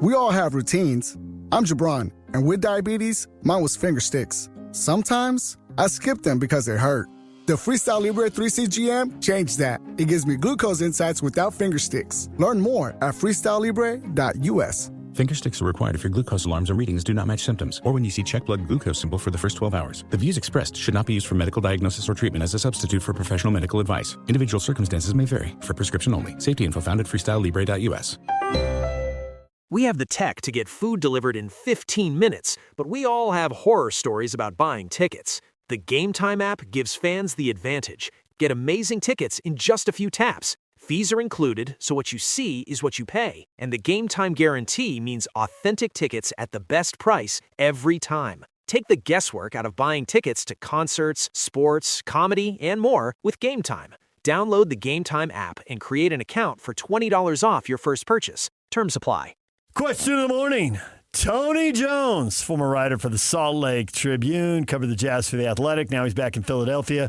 We all have routines. I'm Jabron, and with diabetes, mine was finger sticks. Sometimes I skip them because they hurt. The Freestyle Libre 3CGM changed that. It gives me glucose insights without finger sticks. Learn more at freestylelibre.us. Finger sticks are required if your glucose alarms or readings do not match symptoms, or when you see check blood glucose symbol for the first 12 hours. The views expressed should not be used for medical diagnosis or treatment as a substitute for professional medical advice. Individual circumstances may vary. For prescription only. Safety info found at freestylelibre.us. We have the tech to get food delivered in 15 minutes, but we all have horror stories about buying tickets. The Game Time app gives fans the advantage. Get amazing tickets in just a few taps. Fees are included, so what you see is what you pay. And the Game Time guarantee means authentic tickets at the best price every time. Take the guesswork out of buying tickets to concerts, sports, comedy, and more with Game Time. Download the Game Time app and create an account for $20 off your first purchase. Terms apply. Question of the morning. Tony Jones, former writer for the Salt Lake Tribune, covered the Jazz for The Athletic. Now he's back in Philadelphia.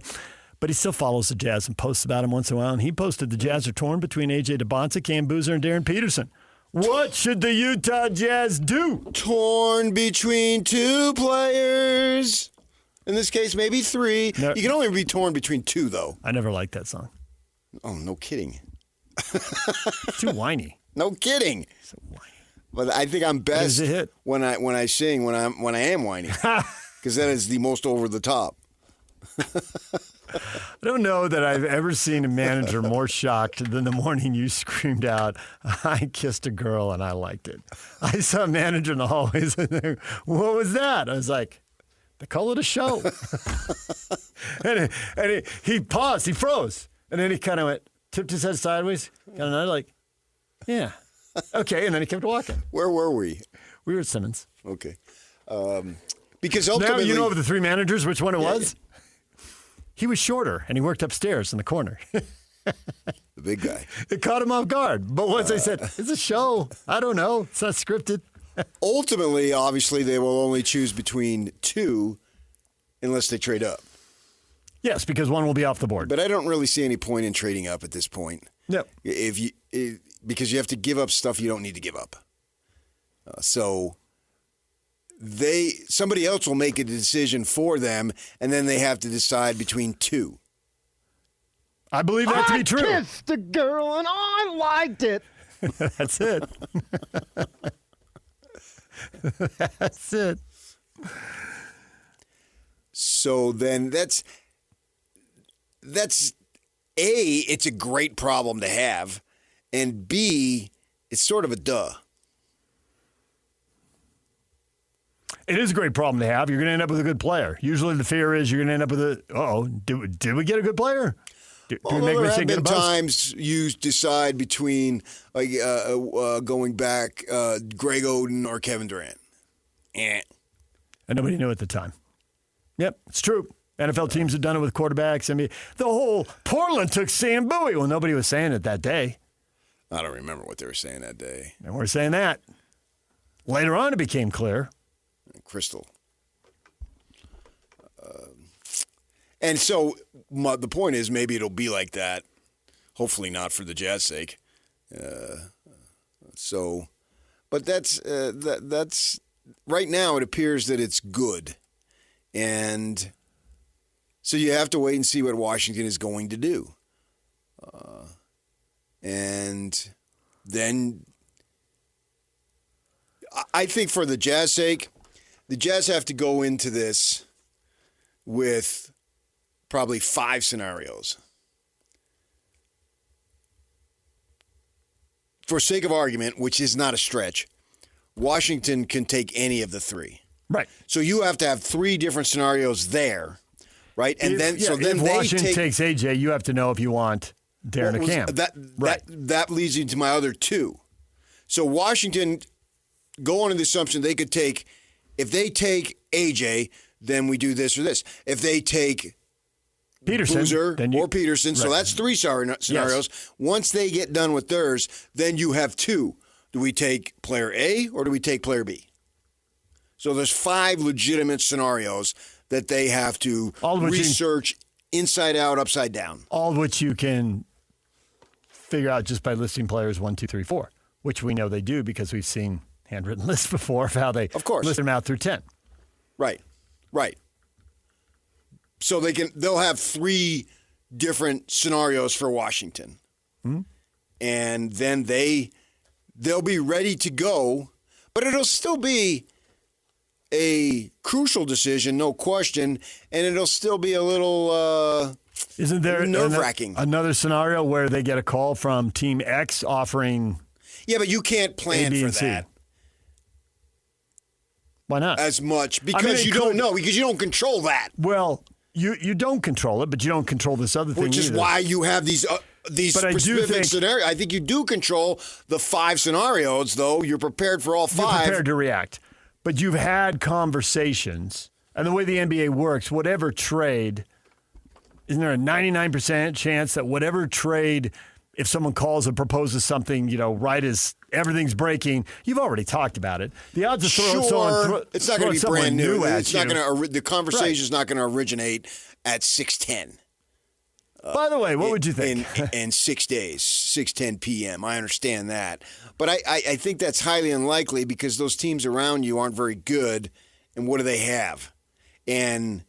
But he still follows the Jazz and posts about him once in a while. And he posted the Jazz are torn between AJ Dybantsa, Cam Boozer, and Darryn Peterson. What should the Utah Jazz do? Torn between two players. In this case, maybe three. No, you can only be torn between two, though. I never liked that song. Oh, no kidding. It's too whiny. No kidding. So whiny. But I think I'm best when I sing when I am whiny, because that is the most over the top. I don't know that I've ever seen a manager more shocked than the morning you screamed out, "I kissed a girl and I liked it." I saw a manager in the hallways and what was that? I was like, they call it a show. and he paused, he froze, and then he kind of went, tipped his head sideways, kind of nodded like, yeah. Okay, and then he kept walking. Where were we? We were at Simmons. Okay. Because ultimately... Now you know of the three managers which one it was? He was shorter, and he worked upstairs in the corner. The big guy. It caught him off guard. But once I said, it's a show. I don't know. It's not scripted. Ultimately, obviously, they will only choose between two unless they trade up. Yes, because one will be off the board. But I don't really see any point in trading up at this point. No. Because you have to give up stuff you don't need to give up. So somebody else will make a decision for them, and then they have to decide between two. I believe that to be true. I kissed a girl and I liked it. That's it. That's it. So then that's A, it's a great problem to have, and B, it's sort of a duh. It is a great problem to have. You're going to end up with a good player. Usually the fear is you're going to end up with did we get a good player? There have been times you decide between going back Greg Oden or Kevin Durant. And nobody knew at the time. Yep, it's true. NFL teams have done it with quarterbacks. I mean, the whole Portland took Sam Bowie. Well, nobody was saying it that day. I don't remember what they were saying that day. And we're saying that. Later on, it became clear. Crystal. And so the point is maybe it'll be like that. Hopefully not for the Jazz sake. But that's right now it appears that it's good. And so you have to wait and see what Washington is going to do. And then I think for the Jazz sake, the Jazz have to go into this with probably 5 scenarios. For sake of argument, which is not a stretch, Washington can take any of the 3. Right. So you have to have 3 different scenarios there, right? And if Washington takes AJ, you have to know if you want Darren or Cam. That leads you to my other 2. So Washington, go on to the assumption they could take, if they take AJ, then we do this or this. If they take Peterson, Boozer or Peterson, so that's 3 scenarios. Yes. Once they get done with theirs, then you have 2. Do we take player A or do we take player B? So there's 5 legitimate scenarios that they have to research inside out, upside down. All of which you can figure out just by listing players 1, 2, 3, 4, which we know they do because we've seen handwritten list before of how they list them out through 10. Right. So they'll have 3 different scenarios for Washington. Mm-hmm. And then they'll be ready to go, but it'll still be a crucial decision, no question, and it'll still be a little Isn't there nerve-wracking. Another scenario where they get a call from Team X offering Yeah, but you can't plan for that. Why not? As much because you don't know, because you don't control that. Well, you don't control it, but you don't control this other thing Which is either. why you have these specific scenarios. I think you do control the 5 scenarios, though. You're prepared for all 5. You're prepared to react. But you've had conversations, and the way the NBA works, whatever trade, isn't there a 99% chance that whatever trade, if someone calls and proposes something, right as everything's breaking, you've already talked about it. The odds of throwing it's not going to be brand new. It's not going to. The conversation is not going to originate at 6:10. By the way, what would you think? In 6 days, 6:10 p.m. I understand that. But I think that's highly unlikely because those teams around you aren't very good. And what do they have? And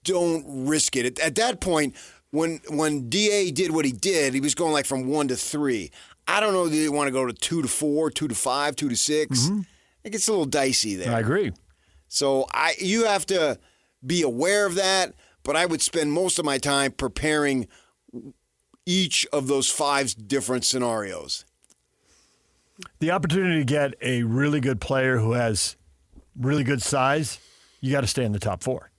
don't risk it. At that point, when DA did what he did, he was going like from 1 to 3. I don't know, do you want to go to 2 to 4, 2 to 5, 2 to 6? Mm-hmm. It gets a little dicey there. I agree. So you have to be aware of that. But I would spend most of my time preparing each of those 5 different scenarios. The opportunity to get a really good player who has really good size, you got to stay in the top 4.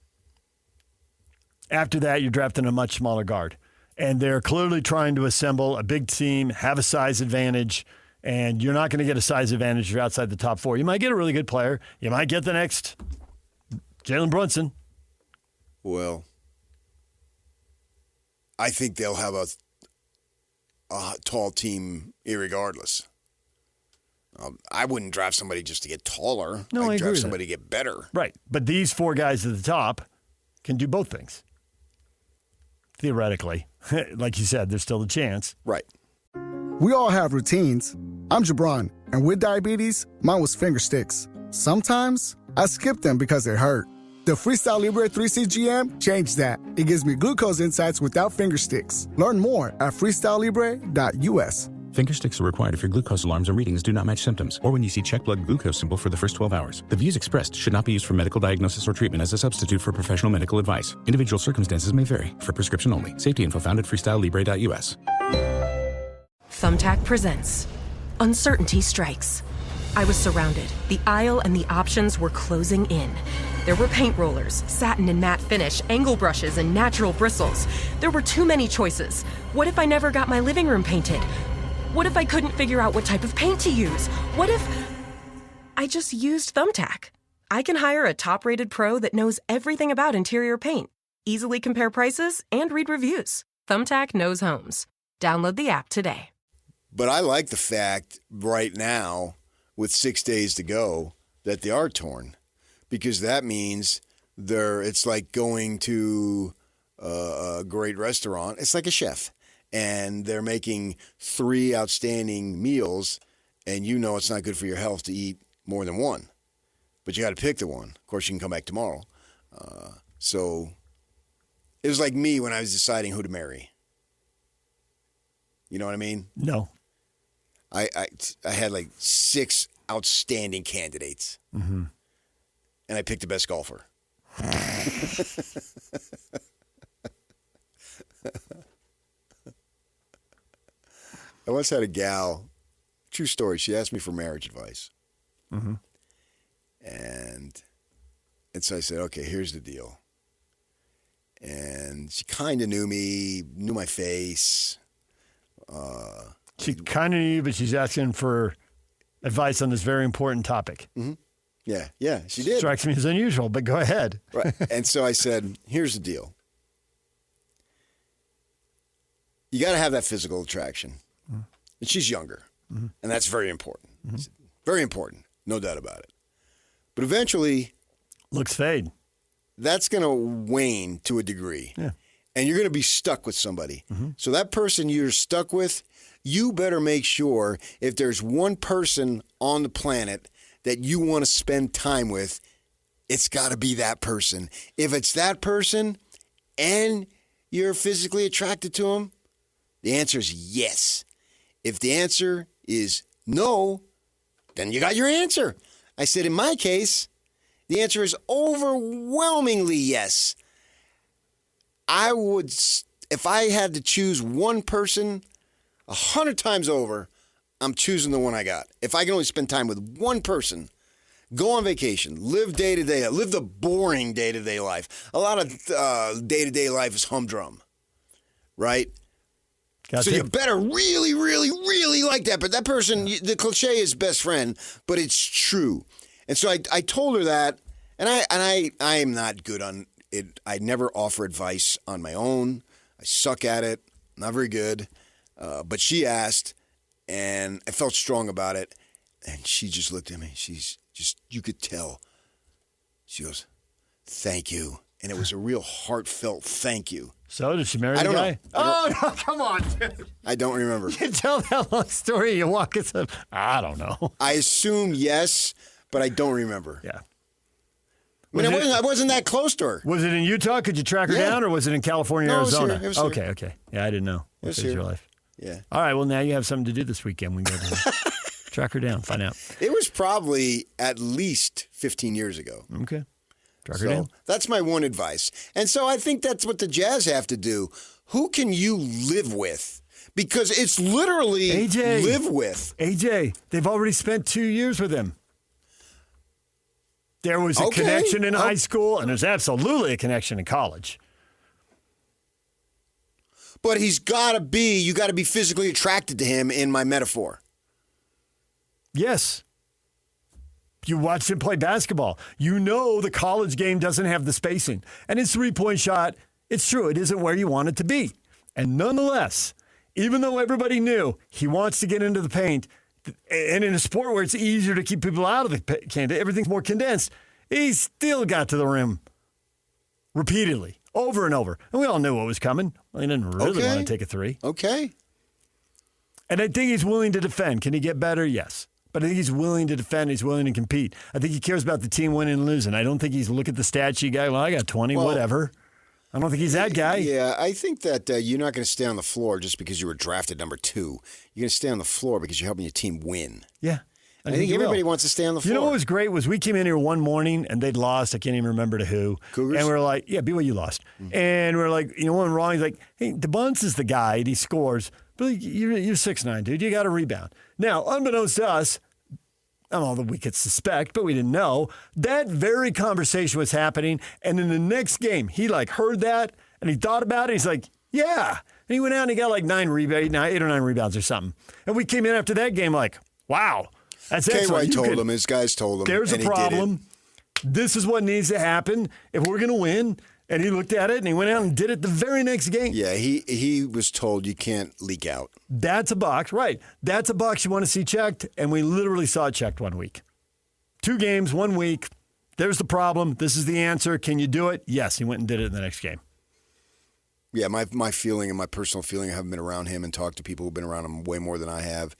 After that, you're drafting a much smaller guard. And they're clearly trying to assemble a big team, have a size advantage, and you're not going to get a size advantage if you're outside the top 4. You might get a really good player. You might get the next Jalen Brunson. Well, I think they'll have a tall team irregardless. I wouldn't draft somebody just to get taller. No, I'd draft somebody to get better. Right. But these 4 guys at the top can do both things. Theoretically. Like you said, there's still a chance. Right. We all have routines. I'm Jabron, and with diabetes, mine was finger sticks. Sometimes I skip them because they hurt. The Freestyle Libre 3C GM changed that. It gives me glucose insights without finger sticks. Learn more at freestylelibre.us. Finger sticks are required if your glucose alarms or readings do not match symptoms, or when you see check blood glucose symbol for the first 12 hours. The views expressed should not be used for medical diagnosis or treatment as a substitute for professional medical advice. Individual circumstances may vary. For prescription only. Safety info found at freestylelibre.us. Thumbtack presents Uncertainty Strikes. I was surrounded. The aisle and the options were closing in. There were paint rollers, satin and matte finish, angle brushes, and natural bristles. There were too many choices. What if I never got my living room painted? What if I couldn't figure out what type of paint to use? What if I just used Thumbtack? I can hire a top-rated pro that knows everything about interior paint, easily compare prices, and read reviews. Thumbtack knows homes. Download the app today. But I like the fact right now, with 6 days to go, that they are torn. Because that means it's like going to a great restaurant. It's like a chef. And they're making 3 outstanding meals, and it's not good for your health to eat more than one. But you got to pick the one. Of course, you can come back tomorrow. So it was like me when I was deciding who to marry. You know what I mean? No. I had like 6 outstanding candidates. Mm-hmm. And I picked the best golfer. I once had a gal, true story, she asked me for marriage advice. Mm-hmm. And so I said, okay, here's the deal. And she kind of knew me, knew my face. She kind of knew, but she's asking for advice on this very important topic. Mm-hmm. Yeah, she did. Strikes me as unusual, but go ahead. Right. And so I said, here's the deal. You got to have that physical attraction. Mm-hmm. And she's younger. Mm-hmm. And that's very important. Mm-hmm. Very important. No doubt about it. But eventually, looks fade. That's going to wane to a degree. Yeah. And you're going to be stuck with somebody. Mm-hmm. So that person you're stuck with, you better make sure if there's one person on the planet that you want to spend time with, it's got to be that person. If it's that person and you're physically attracted to him, the answer is yes. If the answer is no, then you got your answer. I said, in my case, the answer is overwhelmingly yes. I would, if I had to choose one person 100 times over, I'm choosing the one I got. If I can only spend time with one person, go on vacation, live day-to-day, live the boring day-to-day life. A lot of day-to-day life is humdrum, right? So you better really, really, really like that. But that person, the cliche is best friend, but it's true. And so I told her that, and I am not good on it. I never offer advice on my own. I suck at it. Not very good. But she asked, and I felt strong about it. And she just looked at me. She's just, you could tell. She goes, "Thank you." And it was a real heartfelt thank you. So did she marry the guy? Oh, no, come on, dude. I don't remember. You tell that long story, you walk us up. I don't know. I assume yes, but I don't remember. Yeah. I wasn't that close to her. Was it in Utah? Could you track her down, or was it in California, Arizona? It was here. Okay. Yeah, I didn't know. It was here. here. Your life. Yeah. All right, well, now you have something to do this weekend. We can go track her down, find out. It was probably at least 15 years ago. Okay. Track her down. That's my one advice. And so I think that's what the Jazz have to do. Who can you live with? Because it's literally AJ. Live with. AJ, they've already spent 2 years with him. There was a connection in high school, and there's absolutely a connection in college. But you got to be physically attracted to him in my metaphor. Yes. You watched him play basketball. You know the college game doesn't have the spacing. And his three-point shot, it's true, it isn't where you want it to be. And nonetheless, even though everybody knew he wants to get into the paint, and in a sport where it's easier to keep people out of the paint, everything's more condensed, he still got to the rim repeatedly, over and over. And we all knew what was coming. Well, he didn't really want to take a three. Okay. And I think he's willing to defend. Can he get better? Yes. But I think he's willing to defend. He's willing to compete. I think he cares about the team winning and losing. I don't think he's look at the stat sheet guy. Well, I got 20, whatever. I don't think he's that guy. Yeah, I think that you're not going to stay on the floor just because you were drafted number 2. You're going to stay on the floor because you're helping your team win. Yeah. I think everybody wants to stay on the floor. You know what was great was we came in here one morning and they'd lost. I can't even remember to who. Cougars? And we're like, yeah, BYU lost. Mm-hmm. And we're like, what went wrong? He's like, hey, Dybantsa is the guy and he scores. But you're 6'9", dude. You got to rebound. Now, unbeknownst to us, I don't know that we could suspect, but we didn't know, that very conversation was happening. And in the next game, he heard that and he thought about it. He's like, yeah. And he went out and he got 8 or 9 rebounds or something. And we came in after that game like, wow. That's excellent. His guys told him. There's a problem. This is what needs to happen if we're going to win. And he looked at it and he went out and did it the very next game. Yeah, he was told you can't leak out. That's a box, right. That's a box you want to see checked, and we literally saw it checked 1 week. 2 games, 1 week. There's the problem. This is the answer. Can you do it? Yes, he went and did it in the next game. Yeah, my feeling and my personal feeling, I haven't been around him and talked to people who've been around him way more than I have,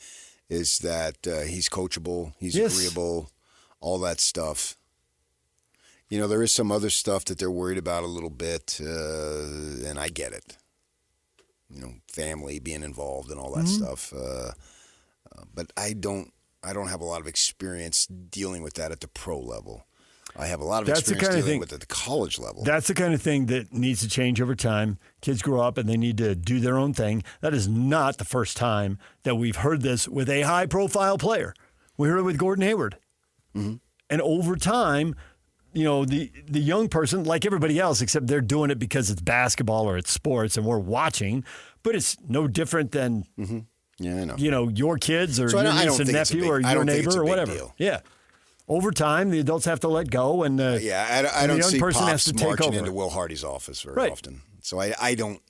is that he's coachable, he's agreeable, all that stuff. You know, there is some other stuff that they're worried about a little bit, and I get it. You know, family being involved and all that stuff. But I don't have a lot of experience dealing with that at the pro level. I have a lot of experience dealing with it at the college level. That's the kind of thing that needs to change over time. Kids grow up and they need to do their own thing. That is not the first time that we've heard this with a high-profile player. We heard it with Gordon Hayward. Mm-hmm. And over time, you know, the young person, like everybody else, except they're doing it because it's basketball or it's sports and we're watching, but it's no different than, yeah, I know. You know, your kids or your niece and nephew or your neighbor or whatever. Deal. Yeah. Over time, the adults have to let go, and I don't the young see person has Pops to take marching over. into Will Hardy's office very often. So I don't.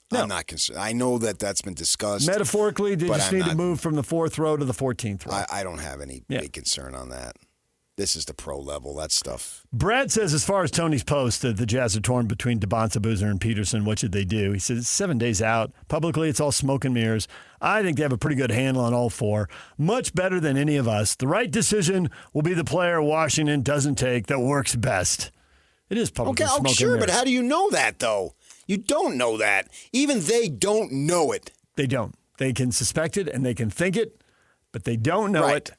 No. I'm not concerned. I know that that's been discussed. Metaphorically, they just need to move from the 4th row to the 14th row. I don't have any big concern on that. This is the pro level. That stuff. Brad says, as far as Tony's post that the Jazz are torn between Dybantsa, Boozer, and Peterson, what should they do? He says, 7 days out. Publicly, it's all smoke and mirrors. I think they have a pretty good handle on all four. Much better than any of us. The right decision will be the player Washington doesn't take that works best. It is publicly smoke and mirrors. Sure, but how do you know that, though? You don't know that. Even they don't know it. They don't. They can suspect it and they can think it, but they don't know it.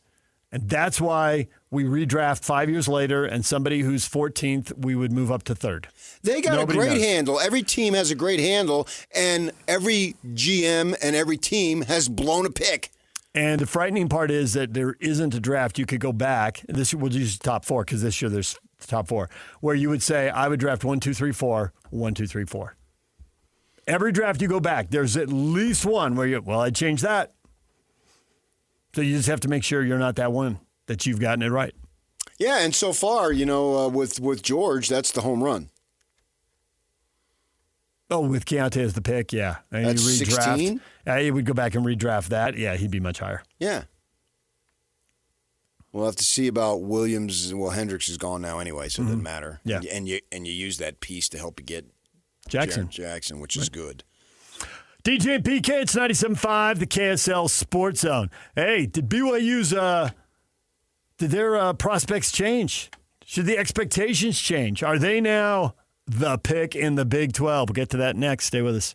And that's why we redraft 5 years later, and somebody who's 14th, we would move up to third. They got a great handle. Every team has a great handle, and every GM and every team has blown a pick. And the frightening part is that there isn't a draft you could go back. This we'll use top four because this year there's top four, where you would say, I would draft 1, 2, 3, 4, 1, 2, 3, 4. Every draft you go back, there's at least one where I'd change that. So you just have to make sure you're not that one, that you've gotten it right. Yeah, and so far, with George, that's the home run. Oh, with Keontae as the pick, yeah. And that's 16? You would go back and redraft that. Yeah, he'd be much higher. Yeah. We'll have to see about Williams. Well, Hendricks is gone now anyway, so it doesn't matter. Yeah. And you use that piece to help you get Jackson, which is good. DJ and PK, it's 97.5, the KSL Sports Zone. Hey, did BYU's, did their prospects change? Should the expectations change? Are they now the pick in the Big 12? We'll get to that next. Stay with us.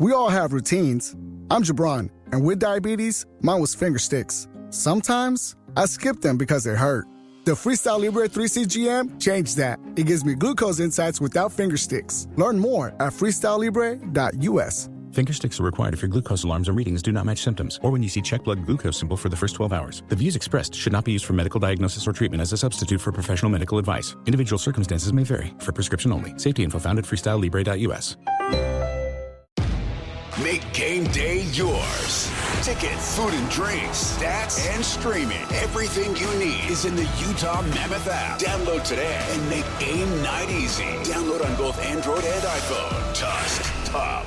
We all have routines. I'm Jabron, and with diabetes, mine was finger sticks. Sometimes I skip them because they hurt. The Freestyle Libre 3C GM changed that. It gives me glucose insights without finger sticks. Learn more at freestylelibre.us. Finger sticks are required if your glucose alarms and readings do not match symptoms, or when you see check blood glucose symbol for the first 12 hours. The views expressed should not be used for medical diagnosis or treatment as a substitute for professional medical advice. Individual circumstances may vary. For prescription only. Safety info found at freestylelibre.us. Make game day yours. Tickets, food and drinks, stats, and streaming. Everything you need is in the Utah Mammoth app. Download today and make game night easy. Download on both Android and iPhone. Tusk Top.